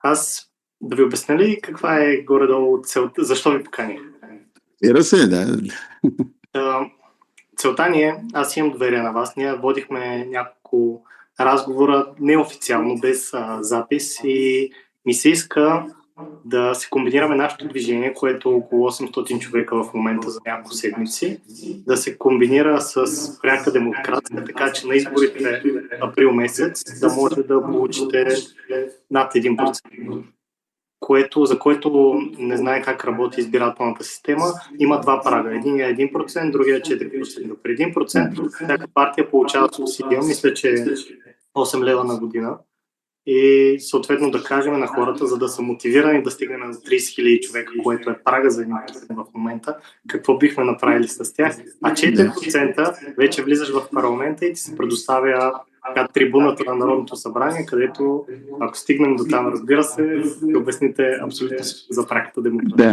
Аз да ви обясня ли каква е горе-долу целта, защо ви поканих? Да. Целта ни е, аз имам доверие на вас, ние водихме няколко разговора неофициално, без запис и ми се иска да се комбинираме нашето движение, което е около 800 човека в момента за няколко седмици, да се комбинира с пряка демокрация, така че на изборите април месец да може да получите над 1%. За което не знае как работи избирателната система. Има два прага. Един е 1%, другия е 4%. При 1% всяка партия получава субсидия, мисля, че е 8 лева на година. И съответно да кажем на хората, за да са мотивирани да стигнем на 30 000 човека, което е прага за 1% в момента, какво бихме направили с тях. А 4% вече влизаш в парламента и ти се предоставя трибуната на Народното събрание, където, ако стигнем до там, разбира се, да обясните абсолютно за пряката демокрация.